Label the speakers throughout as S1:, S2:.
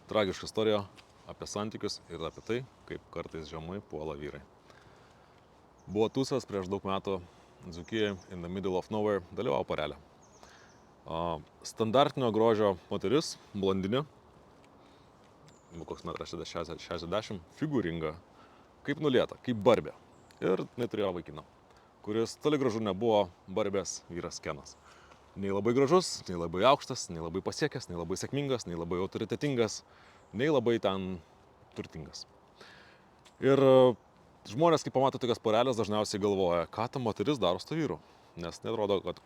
S1: Tragiška istorija apie santykius ir apie tai, kaip kartais žemai puola vyrai. Buvo tūsas prieš daug metų Dzūkijoje, in the middle of nowhere, dalyvavo porelė. Standartinio grožio moteris, blondinė, koks metras 60, figūringa, kaip nulėta, kaip Barbė. Ir neturėjo vaikino, kuris toli gražu nebuvo Barbės vyras Kenas. Nei labai gražus, nei labai aukštas, nei labai pasiekęs, nei labai sėkmingas, nei labai autoritetingas, nei labai ten turtingas. Ir žmonės, kai pamato tokias porelės, dažniausiai galvoja, ką ta moteris daro su vyru. Nes netrodo, kad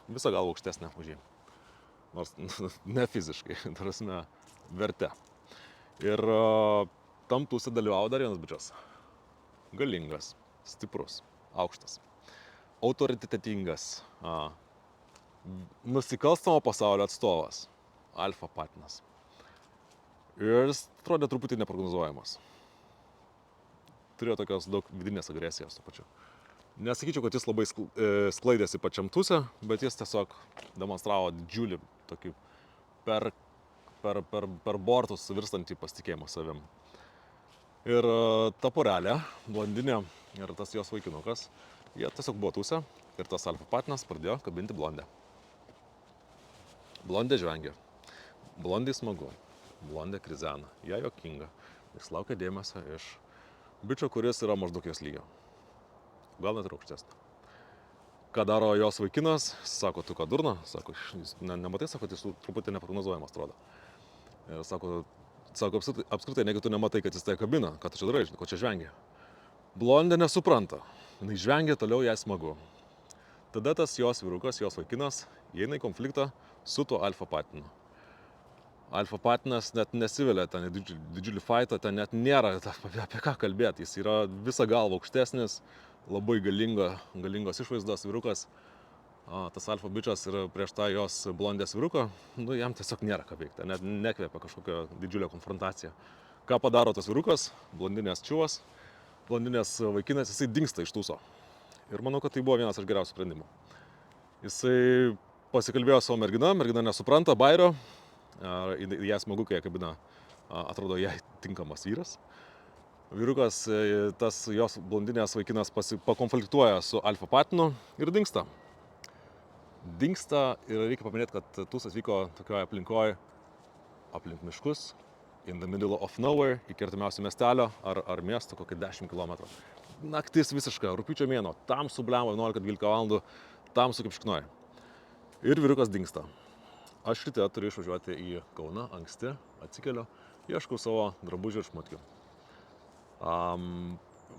S1: visą galvą aukštesnė už jį. Nors ne fiziškai, tarasme, verte. Ir tam tūse dalyvavo dar vienas bičias. Galingas, stiprus, aukštas, autoritetingas, nusikalstamo pasaulio atstovas, alfa patinas. Ir jis atrodė truputį neprognozuojamas. Turėjo tokios daug vidinės agresijos tuo pačiu. Nesakyčiau, kad jis labai sklaidėsi pačiam tūse, bet jis tiesiog demonstravo didžiulį tokį per bortus virstantį pasitikėjimą savim. Ir ta porelė, blondinė ir tas jos vaikinukas, jie tiesiog buvo tūse ir tas alfa patinas pradėjo kabinti blondę. Blondė žvengia, blondė smagu, blondė krizena, ją juokinga ir laukia dėmesio iš bičio, kuris yra maždaug jos lygio. Gal net ir aukštesnė. Ką daro jos vaikinas, sako, tu ką durna, sako, nematai, sako, jis truputį neprognozuojamas atrodo. Ir sako, apskritai, negi tu nematai, kad jis tai kabina, ką tu čia darai, ko čia žvengia. Blondė nesupranta, jinai žvengia, toliau jai smagu. Tada tas jos vyrukas, jos vaikinas, įeina į konfliktą su tuo alfa patinu. Alfa patinas net nesivelia ten į didžiulį fightą, ten net nėra apie ką kalbėti. Jis yra visą galvą aukštesnis, labai galingos išvaizdos vyrukas. Tas alfa bičas ir prieš tą jos blondės vyruką, jam tiesiog nėra ką veikti, net nekvėpia kažkokią didžiulę konfrontaciją. Ką padaro tas vyrukas, blondinės čiuvas, blondinės vaikinas, jisai dingsta iš tūso. Ir manau, kad tai buvo vienas iš geriausių sprendimų. Jisai pasikalbėjo savo mergina nesupranta bairio, ją smagu, kai ją kabina, atrodo, jai tinkamas vyras. Vyrukas, tas jos blondinės vaikinas pakonfliktuoja su alfa patinu ir dingsta. Dingsta ir reikia paminėti, kad tūsas vyko tokioje aplinkoje, aplink miškus, in the middle of nowhere, iki artimiausio miestelio ar miesto kokį 10 km. Naktis visiška, rugpjūčio mėnuo, tamsu blemba, 11-12 valandų, tamsu kaip šiknoj. Ir vyrukas dingsta. Aš ryte turiu išvažiuoti į Kauną, anksti, atsikeliu, ieškau savo drabužių ir šmutkių.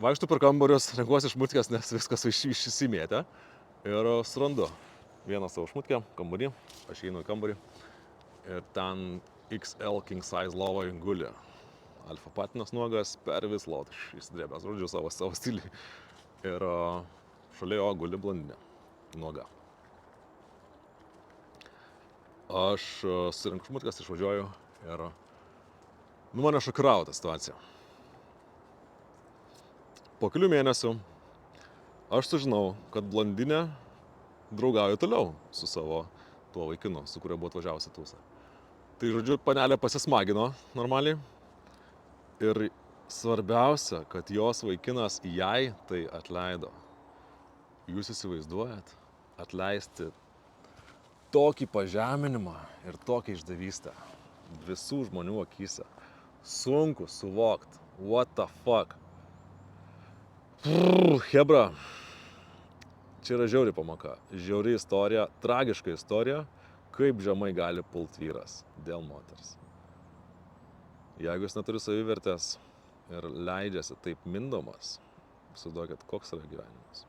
S1: Vaikštu per kambarius, renkuosi šmutkės, nes viskas išsimėtė ir surandu vieną savo šmutkę, kambarį, aš einu į kambarį ir ten XL king size lovoj guli. Alfa patinas nuogas per vis lot, įsidrėbęs, žodžiu, savo stilį. Ir šalia jo guli blondinė, nuoga. Aš surenku šmutkas, išvažiuoju ir mane šokiravo ta situacija. Po kelių mėnesių aš sužinau, kad blondinė draugauja toliau su savo tuo vaikinu, su kuriuo buvo atvažiavusi tūsą. Tai žodžiu, panelė pasismagino normaliai. Ir svarbiausia, kad jos vaikinas jai tai atleido. Jūs įsivaizduojat, atleisti tokį pažeminimą ir tokią išdavystę visų žmonių akyse. Sunku suvokt. What the fuck? Hebra. Čia yra žiauri pamoka. Žiauri istorija, tragiška istorija, kaip žemai gali pult vyras dėl moters. Jeigu jis neturi savivertės ir leidžiasi taip mindomas, įsivaizduokit, koks yra gyvenimas.